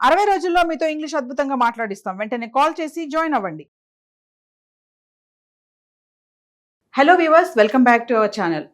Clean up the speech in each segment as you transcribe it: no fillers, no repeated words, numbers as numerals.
60 రోజుల్లో మీతో ఇంగ్లీష్ అద్భుతంగా మాట్లాడిస్తాం. వెంటనే కాల్ చేసి జాయిన్ అవ్వండి. Hello viewers, welcome back to our channel.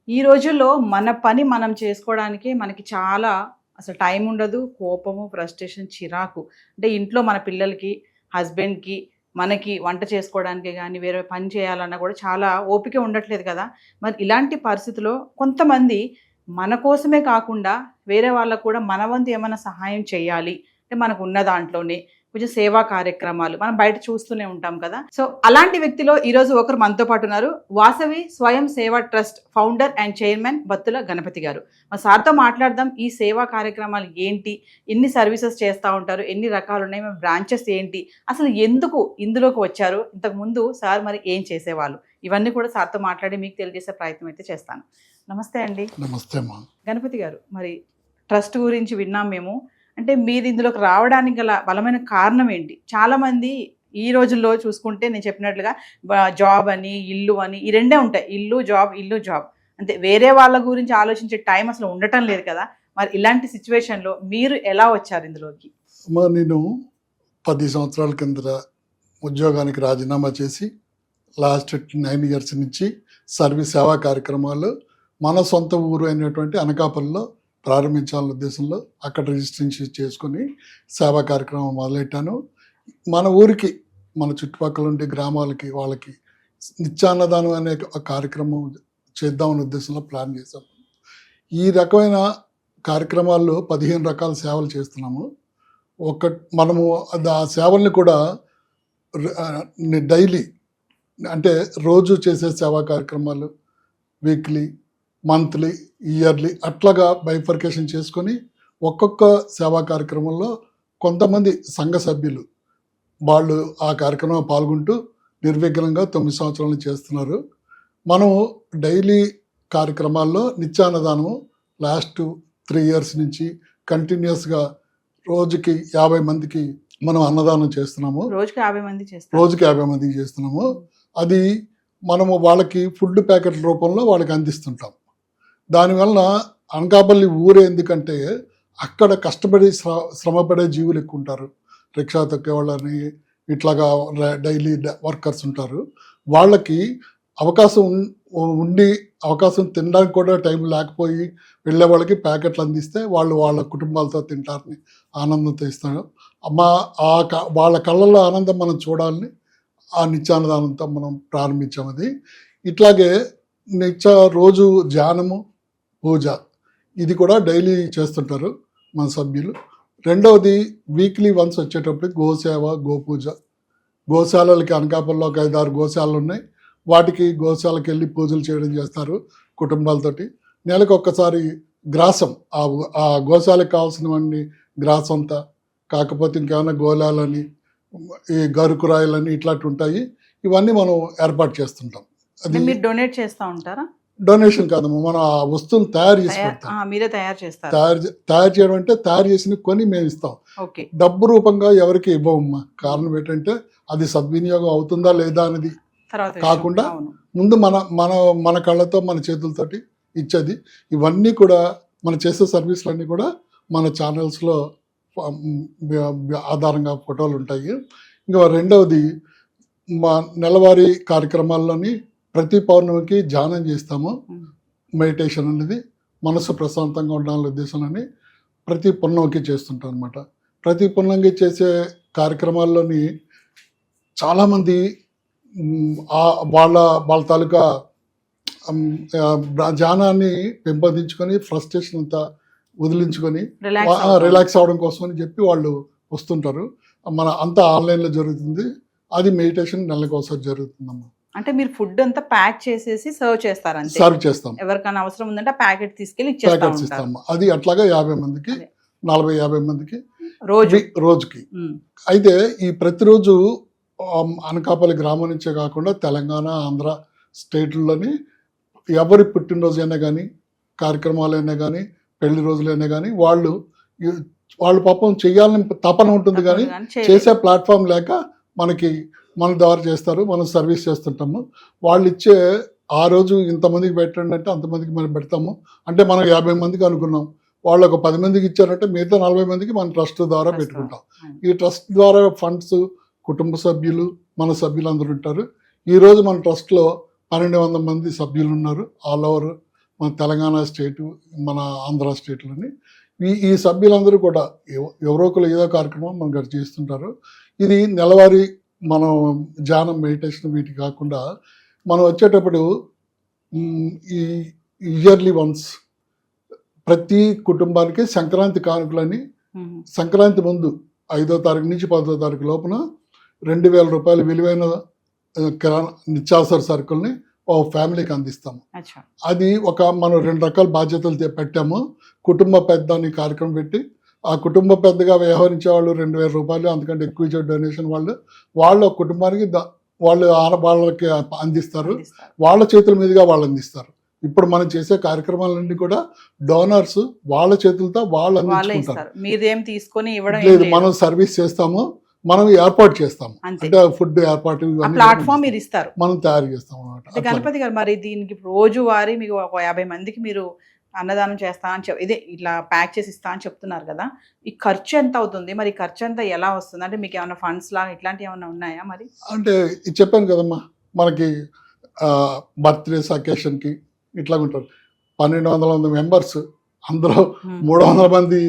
ఈ రోజుల్లో మన పని మనం చేసుకోవడానికి మనకి చాలా అసలు టైం ఉండదు. కోపము, ఫ్రస్ట్రేషన్, చిరాకు. అంటే ఇంట్లో మన పిల్లలకి, హస్బెండ్కి, మనకి వంట చేసుకోవడానికి కానీ వేరే పని చేయాలన్నా కూడా చాలా ఓపిక ఉండట్లేదు కదా. మరి ఇలాంటి పరిస్థితుల్లో కొంతమంది మన కోసమే కాకుండా వేరే వాళ్ళకు కూడా మన వంతు ఏమైనా సహాయం చేయాలి అంటే మనకు ఉన్న దాంట్లోనే కొంచెం సేవా కార్యక్రమాలు మనం బయట చూస్తూనే ఉంటాం కదా. సో అలాంటి వ్యక్తిలో ఈరోజు ఒకరు మనతో పాటు ఉన్నారు. Vasavi Swayam Seva trust founder and chairman Battula Ganapathi garu. మా సార్తో మాట్లాడదాం. ఈ సేవా కార్యక్రమాలు ఏంటి, ఎన్ని సర్వీసెస్ చేస్తూ ఉంటారు, ఎన్ని రకాలు ఉన్నాయి, మన బ్రాంచెస్ ఏంటి, అసలు ఎందుకు ఇందులోకి వచ్చారు, ఇంతకు ముందు సార్ మరి ఏం చేసేవాళ్ళు, ఇవన్నీ కూడా సార్తో మాట్లాడి మీకు తెలియజేసే ప్రయత్నం అయితే చేస్తాను. నమస్తే అండి. నమస్తే అమ్మా. గణపతి గారు, మరి ట్రస్ట్ గురించి విన్నాం మేము. అంటే మీరు ఇందులోకి రావడానికి గల బలమైన కారణం ఏంటి? చాలామంది ఈ రోజుల్లో చూసుకుంటే నేను చెప్పినట్లుగా జాబ్ అని, ఇల్లు అని, ఈ రెండే ఉంటాయి. ఇల్లు జాబ్ అంతే. వేరే వాళ్ళ గురించి ఆలోచించే టైం అసలు ఉండటం లేదు కదా. మరి ఇలాంటి సిచ్యువేషన్లో మీరు ఎలా వచ్చారు ఇందులోకి? అమ్మా, నేను 10 సంవత్సరాల కింద ఉద్యోగానికి రాజీనామా చేసి లాస్ట్ 9 ఇయర్స్ నుంచి సర్వీస్ సేవా కార్యక్రమాలు మన సొంత ఊరు అయినటువంటి అనకాపల్లిలో ప్రారంభించాలనే ఉద్దేశంలో అక్కడ రిజిస్ట్రేషన్ చేసుకుని సేవా కార్యక్రమం మొదలెట్టాను. మన ఊరికి, మన చుట్టుపక్కల ఉండే గ్రామాలకి, వాళ్ళకి నిత్యాన్నదానం అనే ఒక కార్యక్రమం చేద్దామనే ఉద్దేశంలో ప్లాన్ చేశాము. ఈ రకమైన కార్యక్రమాల్లో 15 రకాల సేవలు చేస్తున్నాము. మనము ఆ సేవల్ని కూడా డైలీ అంటే రోజు చేసే సేవా కార్యక్రమాలు, వీక్లీ, మంత్లీ, ఇయర్లీ అట్లాగా బైఫర్కేషన్ చేసుకొని ఒక్కొక్క సేవా కార్యక్రమంలో కొంతమంది సంఘ సభ్యులు వాళ్ళు ఆ కార్యక్రమం పాల్గొంటూ నిర్విఘ్నంగా 9 సంవత్సరాలు చేస్తున్నారు. మనం డైలీ కార్యక్రమాల్లో నిత్యాన్నదానం లాస్ట్ 3 ఇయర్స్ నుంచి కంటిన్యూస్గా రోజుకి 50 మందికి మనం అన్నదానం చేస్తున్నాము. రోజుకి 50 మందికి చేస్తున్నాము. అది మనము వాళ్ళకి ఫుడ్ ప్యాకెట్ రూపంలో వాళ్ళకి అందిస్తుంటాం. దానివల్ల అనకాపల్లి ఊరే ఎందుకంటే అక్కడ కష్టపడి శ్రమపడే జీవులు ఎక్కువ ఉంటారు. రిక్షా తొక్కే వాళ్ళని, ఇట్లాగా డైలీ వర్కర్స్ ఉంటారు. వాళ్ళకి అవకాశం తినడానికి కూడా టైం లేకపోయి వెళ్ళే వాళ్ళకి ప్యాకెట్లు అందిస్తే వాళ్ళు వాళ్ళ కుటుంబాలతో తింటారని ఆనందంతో ఇస్తారు. వాళ్ళ కళ్ళల్లో ఆనందం మనం చూడాలని ఆ నిత్యాన్నదానంతో మనం ప్రారంభించాం. అది ఇట్లాగే రోజు ధ్యానము, పూజ ఇది కూడా డైలీ చేస్తుంటారు మన సభ్యులు. రెండవది వీక్లీ వన్స్ వచ్చేటప్పటికి గోసేవ, గోపూజ. గోశాలలకి అనకాపల్లిలో ఒక 5-6 గోశాలలు ఉన్నాయి. వాటికి గోశాలకు వెళ్ళి పూజలు చేయడం చేస్తారు కుటుంబాలతోటి. నెలకు ఒక్కసారి గ్రాసం, ఆ గోశాలకు కావాల్సినవన్నీ గ్రాసం అంతా, కాకపోతే ఇంకేమైనా గోళాలని, ఈ గరుకురాయలని ఇట్లాంటి ఉంటాయి. ఇవన్నీ మనం ఏర్పాటు చేస్తుంటాం. అది మీరు డొనేట్ చేస్తూ ఉంటారా? డొనేషన్ కాదమ్మా, మనం ఆ వస్తువులు తయారు చేసి పెడతాం. మీరే తయారు చేస్తారు? తయారు చేయడం అంటే తయారు చేసిన కొని మేము ఇస్తాం. డబ్బు రూపంగా ఎవరికి ఇవ్వమ్మా. కారణం ఏంటంటే అది సద్వినియోగం అవుతుందా లేదా అనేది కాకుండా ముందు మన కళ్ళతో, మన చేతులతోటి ఇచ్చేది. ఇవన్నీ కూడా మనం చేసే సర్వీసులన్నీ కూడా మన ఛానల్స్లో ఆధారంగా ఫోటోలు ఉంటాయి. ఇంకా రెండవది, మా నెలవారీ కార్యక్రమాల్లోని ప్రతి పౌర్ణమికి ధ్యానం చేస్తాము. మెడిటేషన్ అనేది మనసు ప్రశాంతంగా ఉండాలనే ఉద్దేశంలోని ప్రతి పౌర్ణమికి చేస్తుంటాం అనమాట. ప్రతి పౌర్ణమికి చేసే కార్యక్రమాల్లోని చాలామంది వాళ్ళ తాలూకా ధ్యానాన్ని పెంపొందించుకొని ఫ్రస్ట్రేషన్ అంతా వదిలించుకొని రిలాక్స్ అవ్వడం కోసం అని చెప్పి వాళ్ళు వస్తుంటారు. మన అంతా ఆన్లైన్లో జరుగుతుంది. అది మెడిటేషన్ నెలకు ఒకసారి జరుగుతుందమ్మా. అంటే మీరు ఫుడ్ అంతా ప్యాక్ చేసేసి సర్వ్ చేస్తారు? సర్వ్ చేస్తాం. ఎవరికైనా అవసరం ఉందంటే ప్యాకెట్ తీసుకెళ్ళి ఇచ్చేస్తాం. అది అట్లాగా 50 మందికి, 40-50 మందికి రోజుకి. అయితే ఈ ప్రతిరోజు అనకాపల్లి గ్రామం నుంచే కాకుండా తెలంగాణ, ఆంధ్ర స్టేట్లలోని ఎవరి పుట్టినరోజు అయినా కానీ, కార్యక్రమాలైనా కానీ, పెళ్లి రోజులైనా కానీ వాళ్ళు పాపం చెయ్యాలని తపన ఉంటుంది కానీ చేసే ప్లాట్ఫామ్ లేక మన ద్వారా చేస్తారు. మనం సర్వీస్ చేస్తుంటాము. వాళ్ళు ఇచ్చే ఆ రోజు ఇంతమందికి పెట్టండి అంటే అంతమందికి మనం పెడతాము. అంటే మనం 50 మందికి అనుకున్నాం, వాళ్ళు ఒక 10 మందికి ఇచ్చారంటే మిగతా 40 మందికి మన ట్రస్ట్ ద్వారా Trust పెట్టుకుంటాం. ద్వారా. ఈ ట్రస్ట్ ద్వారా ఫండ్స్ కుటుంబ సభ్యులు మన సభ్యులు అందరూ ఉంటారు. ఈరోజు మన ట్రస్ట్లో 1200 మంది సభ్యులు ఉన్నారు. ఆల్ ఓవర్ మన తెలంగాణ స్టేటు, మన ఆంధ్ర స్టేట్లోని. ఈ సభ్యులందరూ కూడా ఎవరో ఒకరు ఏదో కార్యక్రమం మనకు చేస్తుంటారు. ఇది నెలవారీ మనం ధ్యానం, మెడిటేషన్ వీటి కాకుండా మనం వచ్చేటప్పుడు ఈ ఇయర్లీ వన్స్ ప్రతి కుటుంబానికి సంక్రాంతి కానుకలని సంక్రాంతి ముందు 5వ తారీఖు నుంచి 10వ తారీఖు లోపున 2000 రూపాయలు విలువైన కిరాణా నిత్యావసర సరుకుల్ని ఓ ఫ్యామిలీకి అందిస్తాము. అచ్చా. అది మనం 2 రకాల బాధ్యతలు పెట్టాము. కుటుంబ పెద్ద అని కార్యక్రమం పెట్టి ఆ కుటుంబ పెద్దగా వ్యవహరించే వాళ్ళు 2000 రూపాయలు అంతకంటే ఎక్కువ ఇచ్చే డొనేషన్ వాళ్ళ కుటుంబానికి వాళ్ళకి అందిస్తారు. వాళ్ళ చేతుల మీదుగా వాళ్ళు అందిస్తారు. ఇప్పుడు మనం చేసే కార్యక్రమాలన్నీ కూడా డోనర్స్ వాళ్ళ చేతులతో వాళ్ళు అందించుకుంటారు. మీరేం తీసుకొని ఇవ్వడం లేదు, మనం సర్వీస్ చేస్తాము, మనం ఏర్పాటు చేస్తాము. అంటే ఫుడ్ ఏర్పాటు ప్లాట్ఫామ్ మీరు ఇస్తారు, మనం తయారు చేస్తాం అన్నమాట. గణపతి గారు, మరి దీనికి రోజువారీ మీకు ఒక 50 మందికి మీరు అన్నదానం చేస్తానని ఇదే ఇట్లా ప్యాక్ చేసి ఇస్తా అని చెప్తున్నారు కదా, ఈ ఖర్చు ఎంత అవుతుంది? మరి ఈ ఖర్చు అంతా ఎలా వస్తుంది? అంటే మీకు ఏమైనా ఫండ్స్ లాగా ఇట్లాంటివి ఏమైనా ఉన్నాయా? మరి అంటే ఇది చెప్పాను కదమ్మా, మనకి బర్త్డేస్ అకేషన్కి ఇట్లా ఉంటారు. 1200 మెంబర్స్, అందులో 300 మంది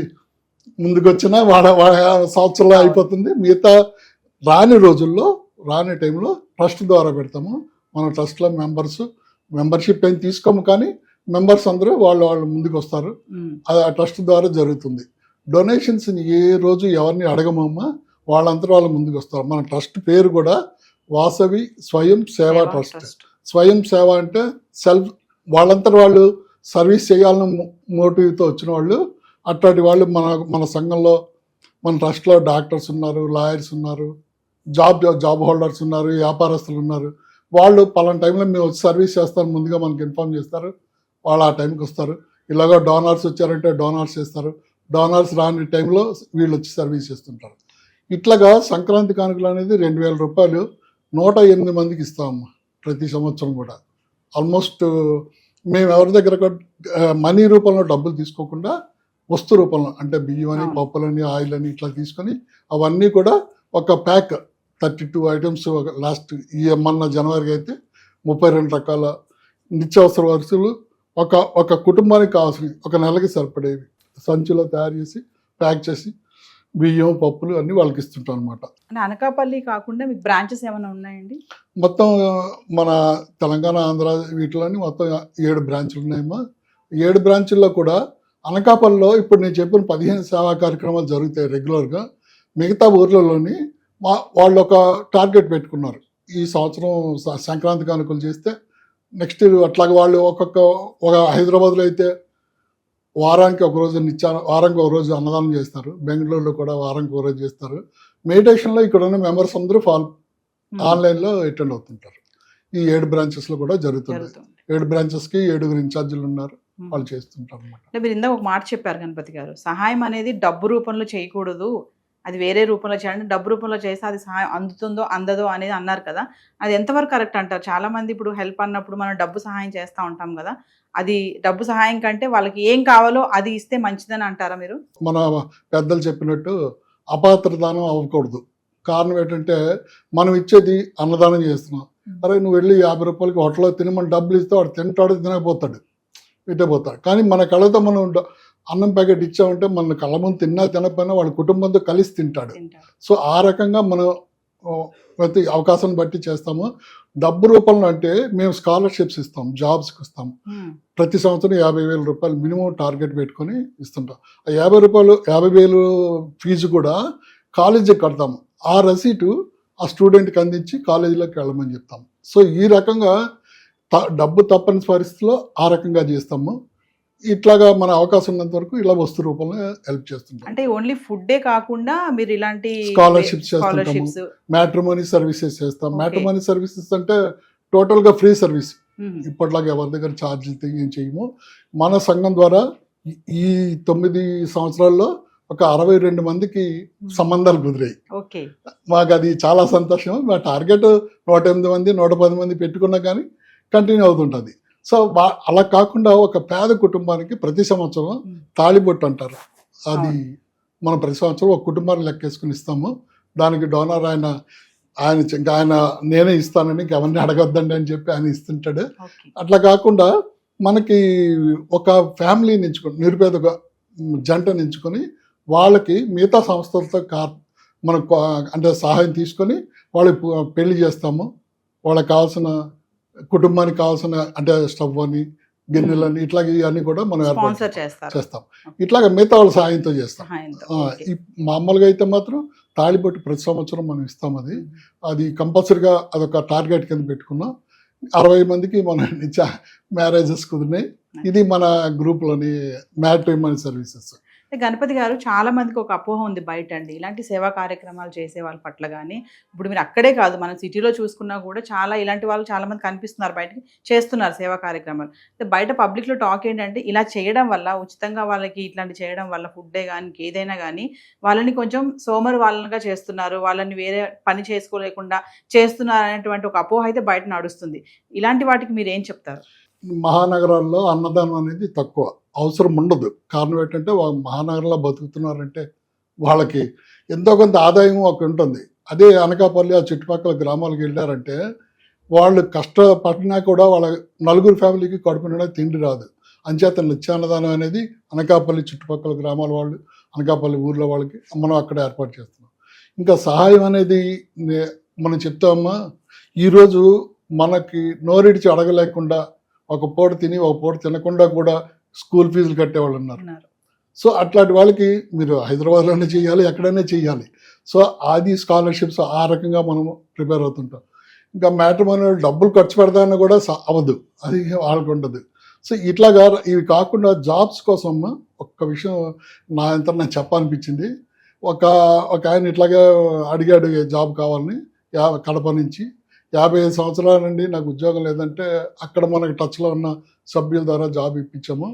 ముందుకు వచ్చినా వాళ్ళ సంవత్సరంలో అయిపోతుంది. మిగతా రాని రోజుల్లో, రాని టైంలో ట్రస్ట్ ద్వారా పెడతాము. మన ట్రస్ట్లో మెంబర్షిప్ ఏం తీసుకోము, కానీ మెంబర్స్ అందరూ వాళ్ళు ముందుకు వస్తారు. అది ఆ ట్రస్ట్ ద్వారా జరుగుతుంది. డొనేషన్స్ ఏ రోజు ఎవరిని అడగమమ్మా, వాళ్ళంతా వాళ్ళు ముందుకు వస్తారు. మన ట్రస్ట్ పేరు కూడా వాసవి స్వయం సేవా ట్రస్ట్. స్వయం సేవ అంటే సెల్ఫ్, వాళ్ళంతా వాళ్ళు సర్వీస్ చేయాలన్న మోటివ్తో వచ్చిన వాళ్ళు. అట్లాంటి వాళ్ళు మన సంఘంలో, మన ట్రస్ట్లో డాక్టర్స్ ఉన్నారు, లాయర్స్ ఉన్నారు, జాబ్ హోల్డర్స్ ఉన్నారు, వ్యాపారస్తులు ఉన్నారు. వాళ్ళు పలానా టైంలో మేము వచ్చి సర్వీస్ చేస్తాను ముందుగా మనకి ఇన్ఫార్మ్ చేస్తారు. వాళ్ళు ఆ టైంకి వస్తారు. ఇలాగ డోనర్స్ వచ్చారంటే డోనర్స్ చేస్తారు. డోనర్స్ రాని టైంలో వీళ్ళు వచ్చి సర్వీస్ చేస్తుంటారు. ఇట్లాగా సంక్రాంతి కానుకలు అనేది 2000 రూపాయలు 108 మందికి ఇస్తామమ్మా ప్రతి సంవత్సరం కూడా. ఆల్మోస్ట్ మేము ఎవరి దగ్గర మనీ రూపంలో డబ్బులు తీసుకోకుండా వస్తు రూపంలో, అంటే బియ్యం అని, పప్పులని, ఆయిల్ అని ఇట్లా తీసుకొని అవన్నీ కూడా ఒక ప్యాక్ 32 ఐటమ్స్ లాస్ట్ మొన్న జనవరికి అయితే 32 రకాల నిత్యావసర వస్తువులు ఒక కుటుంబానికి కావాల్సిన ఒక నెలకి సరిపడేవి సంచిలో తయారు చేసి ప్యాక్ చేసి బియ్యం, పప్పులు అన్నీ వాళ్ళకి ఇస్తుంటాం అనమాట. అనకాపల్లి కాకుండా మీకు బ్రాంచెస్ ఏమైనా ఉన్నాయండి? మొత్తం మన తెలంగాణ, ఆంధ్ర వీటిలోని మొత్తం 7 బ్రాంచులు ఉన్నాయమ్మా. 7 బ్రాంచుల్లో కూడా అనకాపల్లిలో ఇప్పుడు నేను చెప్పిన 15 సేవా కార్యక్రమాలు జరుగుతాయి రెగ్యులర్గా. మిగతా ఊర్లలోని వాళ్ళు ఒక టార్గెట్ పెట్టుకున్నారు. ఈ సంవత్సరం సంక్రాంతి కానుకలు చేస్తే నెక్స్ట్ అట్లాగే వాళ్ళు ఒక హైదరాబాద్లో అయితే వారానికి ఒక రోజు అన్నదానం చేస్తారు. బెంగళూరులో కూడా వారానికి ఒక రోజు చేస్తారు. మెడిటేషన్లో ఇక్కడ ఉన్న మెంబర్స్ అందరూ ఆన్లైన్లో అటెండ్ అవుతుంటారు. ఈ 7 బ్రాంచెస్లో కూడా జరుగుతుంది. 7 బ్రాంచెస్కి 7 ఇన్ఛార్జీలు ఉన్నారు, వాళ్ళు చేస్తుంటారు అనమాట. అంటే మీరు ఇందాక ఒక మాట చెప్పారు గణపతి గారు, సహాయం అనేది డబ్బు రూపంలో చేయకూడదు, అది వేరే రూపంలో చేయాలంటే డబ్బు రూపంలో చేస్తే అది సహాయం అందుతుందో అందదో అనేది అన్నారు కదా, అది ఎంతవరకు కరెక్ట్ అంటారు? చాలా మంది ఇప్పుడు హెల్ప్ అన్నప్పుడు మనం డబ్బు సహాయం చేస్తూ ఉంటాం కదా, అది డబ్బు సహాయం కంటే వాళ్ళకి ఏం కావాలో అది ఇస్తే మంచిదని అంటారా మీరు? మన పెద్దలు చెప్పినట్టు అపాత్రదానం అవ్వకూడదు. కారణం ఏంటంటే మనం ఇచ్చేది అన్నదానం చేస్తున్నాం. అరే నువ్వు వెళ్ళి 50 రూపాయలకి హోటల్లో తినమని డబ్బులు ఇస్తే వాడు తింటాడు, తినకపోతాడు, పెట్టిపోతాడు. కానీ మన కళ్ళతో మనం అన్నం ప్యాకెట్ ఇచ్చామంటే మన కళ్ళ ముందు తిన్నా తినకపోయినా వాళ్ళ కుటుంబంతో కలిసి తింటాడు. సో ఆ రకంగా మనం ప్రతి అవకాశం బట్టి చేస్తాము. డబ్బు రూపంలో అంటే మేము స్కాలర్షిప్స్ ఇస్తాం, జాబ్స్కి ఇస్తాము. ప్రతి సంవత్సరం 50,000 రూపాయలు మినిమం టార్గెట్ పెట్టుకొని ఇస్తుంటాం. ఆ 50,000 ఫీజు కూడా కాలేజీకి కడతాము. ఆ రసీటు ఆ స్టూడెంట్కి అందించి కాలేజీలోకి వెళ్ళమని చెప్తాము. సో ఈ రకంగా డబ్బు తప్పని పరిస్థితిలో ఆ రకంగా చేస్తాము. ఇట్లాగా మన అవకాశం ఉన్నంత వరకు ఇలా వస్తు రూపంలో హెల్ప్ చేస్తుంటాం. అంటే ఓన్లీ ఫుడ్డే కాకుండా మీరు ఇలాంటి స్కాలర్షిప్స్ చేస్తుంటాము, మ్యాట్రిమోనీ సర్వీసెస్ చేస్తాం. మ్యాట్రిమోనీ సర్వీసెస్ అంటే టోటల్గా ఫ్రీ సర్వీస్. ఇప్పటిలాగా ఎవరి దగ్గర ఛార్జీలు ఏం చేయము. మన సంఘం ద్వారా ఈ 9 సంవత్సరాల్లో ఒక 62 మందికి సంబంధాలు కుదిరాయి. మాకు అది చాలా సంతోషం. మా టార్గెట్ 108 మంది 110 మంది పెట్టుకున్నా కానీ కంటిన్యూ అవుతుంటుంది. సో అలా కాకుండా ఒక పేద కుటుంబానికి ప్రతి సంవత్సరం తాళిబొట్టు అంటారు, అది మనం ప్రతి సంవత్సరం ఒక కుటుంబాన్ని లెక్కేసుకుని ఇస్తాము. దానికి డోనర్ ఆయన నేనే ఇస్తానని ఎవరిని అడగొద్దండి అని చెప్పి ఆయన ఇస్తుంటాడు. అట్లా కాకుండా మనకి ఒక ఫ్యామిలీని ఎంచుకొని నిరుపేద జంటని ఎంచుకొని వాళ్ళకి మిగతా సంస్థలతో మనకు అంటే సహాయం తీసుకొని వాళ్ళకి పెళ్లి చేస్తాము. వాళ్ళకి కావాల్సిన కుటుంబానికి కావాల్సిన అంటే స్టవ్ అని గిన్నెలని ఇట్లాగే ఇవన్నీ కూడా మనం ఏర్పాటు చేస్తాం. ఇట్లాగా మిగతా వాళ్ళ సహాయంతో చేస్తాం. మామూలుగా అయితే మాత్రం తాళిబొట్టు ప్రతి సంవత్సరం మనం ఇస్తాం. అది కంపల్సరీగా అదొక టార్గెట్ కింద పెట్టుకున్నాం. 60 మందికి మన మ్యారేజెస్ కుదిరినాయి. ఇది మన గ్రూప్లోని మ్యాట్రిమోనీ సర్వీసెస్. గణపతి గారు, చాలా మందికి ఒక అపోహ ఉంది బయట అండి, ఇలాంటి సేవా కార్యక్రమాలు చేసే వాళ్ళ పట్ల. కానీ ఇప్పుడు మీరు అక్కడే కాదు, మనం సిటీలో చూసుకున్నా కూడా చాలా ఇలాంటి వాళ్ళు చాలా మంది కనిపిస్తున్నారు, బయటకి చేస్తున్నారు సేవా కార్యక్రమాలు. బయట పబ్లిక్లో టాక్ ఏంటంటే ఇలా చేయడం వల్ల, ఉచితంగా వాళ్ళకి ఇట్లాంటి చేయడం వల్ల ఫుడ్డే కానీ ఏదైనా కానీ వాళ్ళని కొంచెం సోమరు వాళ్ళనిగా చేస్తున్నారు, వాళ్ళని వేరే పని చేసుకోలేకుండా చేస్తున్నారు అనేటువంటి ఒక అపోహ అయితే బయట నడుస్తుంది. ఇలాంటి వాటికి మీరు ఏం చెప్తారు? మహానగరాల్లో అన్నదానం అనేది తక్కువ, అవసరం ఉండదు. కారణం ఏంటంటే మహానగరంలో బతుకుతున్నారంటే వాళ్ళకి ఎంతో కొంత ఆదాయం ఒక ఉంటుంది. అదే అనకాపల్లి ఆ చుట్టుపక్కల గ్రామాలకు వెళ్ళారంటే వాళ్ళు కష్టపడినా కూడా వాళ్ళ నలుగురు ఫ్యామిలీకి కడుపు నిండా తిండి రాదు. అంచేత నిత్యాన్నదానం అనేది అనకాపల్లి చుట్టుపక్కల గ్రామాల వాళ్ళు, అనకాపల్లి ఊర్లో వాళ్ళకి మనం అక్కడ ఏర్పాటు చేస్తున్నాం. ఇంకా సహాయం అనేది మనం చెప్తామా, ఈరోజు మనకి నోరిడిచి అడగలేకుండా ఒక పూట తిని ఒక పూట తినకుండా కూడా స్కూల్ ఫీజులు కట్టేవాళ్ళు ఉన్నారు. సో అట్లాంటి వాళ్ళకి మీరు హైదరాబాద్లోనే చేయాలి, ఎక్కడైనా చేయాలి. సో అది స్కాలర్షిప్స్ ఆ రకంగా మనం ప్రిపేర్ అవుతుంటాం. ఇంకా మ్యాట్రిమోనీ డబ్బులు ఖర్చు పెడతానని కూడా అవ్వదు, అది వాళ్ళకు ఉండదు. సో ఇట్లాగా ఇవి కాకుండా జాబ్స్ కోసం ఒక్క విషయం నాకు చెప్పాలనిపించింది. ఒక ఆయన ఇట్లాగే అడిగాడు జాబ్ కావాలని, కడప నుంచి. 55 సంవత్సరాల నుండి నాకు ఉద్యోగం లేదంటే అక్కడ మనకి టచ్లో ఉన్న సభ్యుల ద్వారా జాబ్ ఇప్పించాము.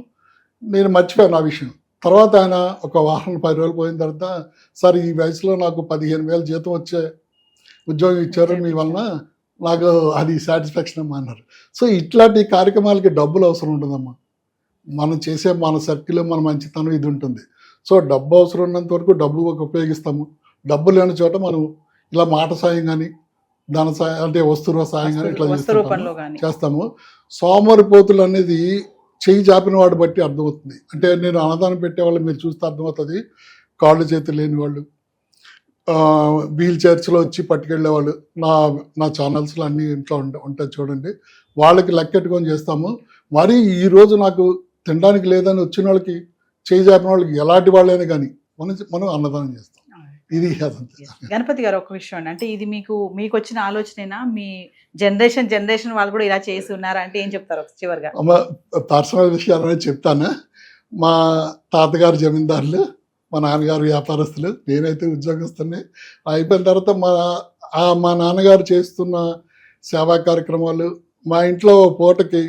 నేను మర్చిపోయాను ఆ విషయం. తర్వాత ఆయన ఒక వారం 10 రోజులు పోయిన తర్వాత, సార్ ఈ వయసులో నాకు 15,000 జీతం వచ్చే ఉద్యోగం ఇచ్చారు మీ వలన, నాకు అది సాటిస్ఫాక్షన్ అమ్మా అన్నారు. సో ఇట్లాంటి కార్యక్రమాలకి డబ్బులు అవసరం ఉంటుందమ్మా. మనం చేసే మన సర్కిల్, మన మంచితనం ఇది ఉంటుంది. సో డబ్బు అవసరం ఉన్నంత వరకు డబ్బు ఉపయోగిస్తాము. డబ్బు లేని చోట మనం ఇలా మాట సాయం కానీ, ధన సాయం అంటే వస్తువుల సాయం కానీ ఇట్లా చేస్తాము. సోమరిపోతులు అనేది చెయ్యి చాపిన వాడు బట్టి అర్థమవుతుంది. అంటే నేను అన్నదానం పెట్టేవాళ్ళు మీరు చూస్తే అర్థమవుతుంది. కాళ్ళు చేతులు లేని వాళ్ళు, వీల్ చైర్స్లో వచ్చి పట్టుకెళ్ళేవాళ్ళు, నా ఛానల్స్లో అన్ని ఇంట్లో ఉంటాయి చూడండి, వాళ్ళకి లెక్కెట్టుకొని చేస్తాము. మరి ఈరోజు నాకు తినడానికి లేదని వచ్చిన వాళ్ళకి, చేయి చాపిన వాళ్ళకి ఎలాంటి వాళ్ళైనా కానీ మనం అన్నదానం చేస్తాం. ఇది గణపతి గారు, ఒక విషయం అండి, అంటే ఇది మీకు వచ్చిన ఆలోచనేనా, మీ జనరేషన్ వాళ్ళు కూడా ఇలా చేసి ఉన్నారా అంటే ఏం చెప్తారు చివరిగా? పర్సనల్ విషయాలు చెప్తాను. మా తాతగారు జమీందారులు, మా నాన్నగారు వ్యాపారస్తులు, నేనైతే ఉద్యోగస్తుని. అయిపోయిన తర్వాత మా నాన్నగారు చేస్తున్న సేవా కార్యక్రమాలు, మా ఇంట్లో పూటకి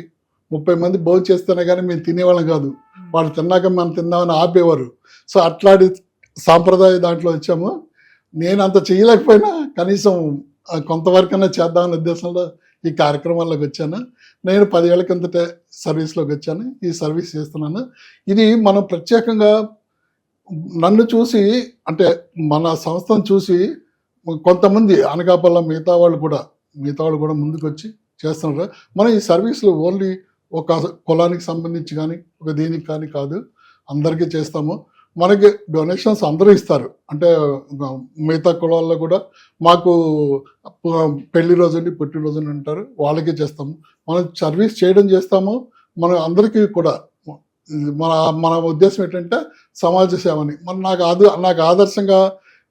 30 మంది భోజనం చేస్తేనే కానీ మేము తినేవాళ్ళం కాదు. వాళ్ళు తిన్నాక మనం తిందామని ఆపేవారు. సో అట్లాంటి సాంప్రదాయ దాంట్లో వచ్చాము. నేను అంత చేయలేకపోయినా కనీసం కొంతవరకన్నా చేద్దామనే ఉద్దేశంలో ఈ కార్యక్రమాల్లోకి వచ్చాను. నేను 10 ఏళ్ల కిందటే సర్వీస్లోకి వచ్చాను, ఈ సర్వీస్ చేస్తున్నాను. ఇది మనం ప్రత్యేకంగా నన్ను చూసి, అంటే మన సంస్థను చూసి కొంతమంది అనకాపల్లి మిగతా వాళ్ళు కూడా ముందుకు వచ్చి చేస్తున్నారు. మనం ఈ సర్వీస్లో ఓన్లీ ఒక కులానికి సంబంధించి కానీ ఒక దీనికి కానీ కాదు, అందరికీ చేస్తాము. మనకి డొనేషన్స్ అందరూ ఇస్తారు. అంటే మిగతా కులాల్లో కూడా మాకు పెళ్లి రోజుని పుట్టినరోజుని అంటారు, వాళ్ళకి చేస్తాము. మనం సర్వీస్ చేయడం చేస్తాము. మనం అందరికీ కూడా మన ఉద్దేశం ఏంటంటే సమాజ సేవని. నాకు ఆదర్శంగా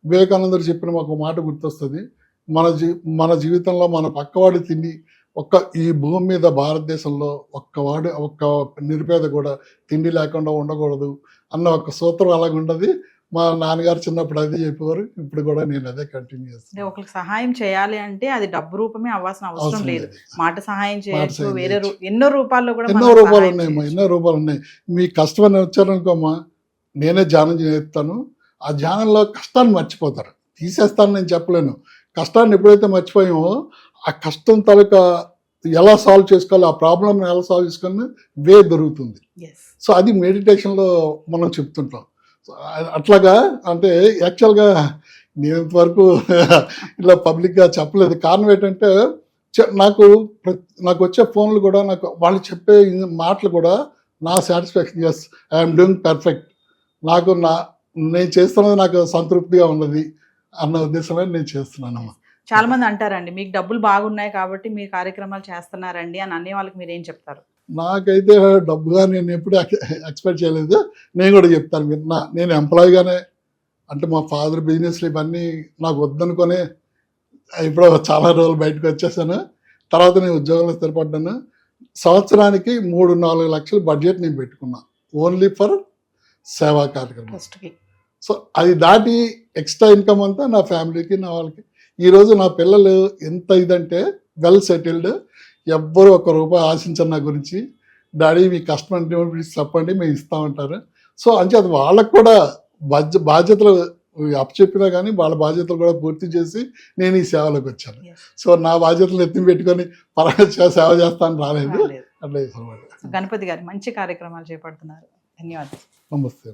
వివేకానందుడు చెప్పిన ఒక మాట గుర్తొస్తుంది. మన జీవితంలో మన పక్కవాడి తిండి, ఈ భూమి మీద భారతదేశంలో ఒక్క నిరుపేద కూడా తిండి లేకుండా ఉండకూడదు అన్న ఒక సూత్రం అలాగ ఉండదు. మా నాన్నగారు చిన్నప్పుడు అదే చెప్పేవారు, ఇప్పుడు కూడా నేను అదే కంటిన్యూ చేస్తాను. ఒకరికి సహాయం చేయాలి అంటే అది డబ్బు రూపమే అవ్వాల్సిన అవసరం లేదు. మాట సహాయం చేయొచ్చు, వేరే ఎన్నో రూపాల్లో కూడా ఎన్నో రూపాలు ఉన్నాయి. మీ కష్టం అని వచ్చారనుకోమ్మా, నేనే ధ్యానం చేస్తాను. ఆ ధ్యానంలో కష్టాన్ని మర్చిపోతారు. తీసేస్తాను నేను చెప్పలేను. కష్టాన్ని ఎప్పుడైతే మర్చిపోయామో ఆ కష్టం తాలూకా ఎలా సాల్వ్ చేసుకోవాలి, ఆ ప్రాబ్లమ్ ఎలా సాల్వ్ చేసుకుని వే దొరుకుతుంది. ఎస్. సో అది మెడిటేషన్లో మనం చెప్తుంటాం. సో అట్లాగా అంటే యాక్చువల్గా నేను ఇంతవరకు ఇలా పబ్లిక్గా చెప్పలేదు. కారణం ఏంటంటే నాకు నాకు వచ్చే ఫోన్లు కూడా, నాకు వాళ్ళు చెప్పే మాటలు కూడా నా satisfaction, yes I'm doing perfect, నాకు నేను చేస్తున్నది నాకు సంతృప్తిగా ఉన్నది అన్న ఉద్దేశంలో నేను చేస్తున్నానమ్మా. చాలా మంది అంటారండి మీకు డబ్బులు బాగున్నాయి కాబట్టి మీరు కార్యక్రమాలు చేస్తున్నారండి అని అనే వాళ్ళకి మీరు ఏం చెప్తారు? నాకైతే డబ్బుగా నేను ఎప్పుడు ఎక్స్పెక్ట్ చేయలేదు. నేను కూడా చెప్తాను, మీరు నేను ఎంప్లాయీగానే, అంటే మా ఫాదర్ బిజినెస్లు ఇవన్నీ నాకు వద్దనుకొని ఇప్పుడు చాలా రోజులు బయటకు వచ్చేసాను. తర్వాత నేను ఉద్యోగంలో స్థిరపడ్డాను. సంవత్సరానికి 3-4 లక్షల బడ్జెట్ నేను పెట్టుకున్నా ఓన్లీ ఫర్ సేవా కార్యక్రమం. ఫస్ట్కి సో అది దాటి ఎక్స్ట్రా ఇన్కమ్ అంతా నా ఫ్యామిలీకి, నా వాళ్ళకి. ఈరోజు నా పిల్లలు ఎంత ఇదంటే వెల్ సెటిల్డ్, ఎవ్వరు ₹1 ఆశించరు నా గురించి. డాడీ మీ కష్టం అంటే చెప్పండి మేము ఇస్తామంటారు. సో అంచేత వాళ్ళకు కూడా బాధ్యతలు అప్పచెప్పినా కానీ వాళ్ళ బాధ్యతలు కూడా పూర్తి చేసి నేను ఈ సేవలోకి వచ్చాను. సో నా బాధ్యతలు ఎత్తి పెట్టుకొని సేవ చేస్తాను రాలేదు. అట్లా చేసాను. గణపతి గారు మంచి కార్యక్రమాలు చేపడుతున్నారు. ధన్యవాదాలు. నమస్తే.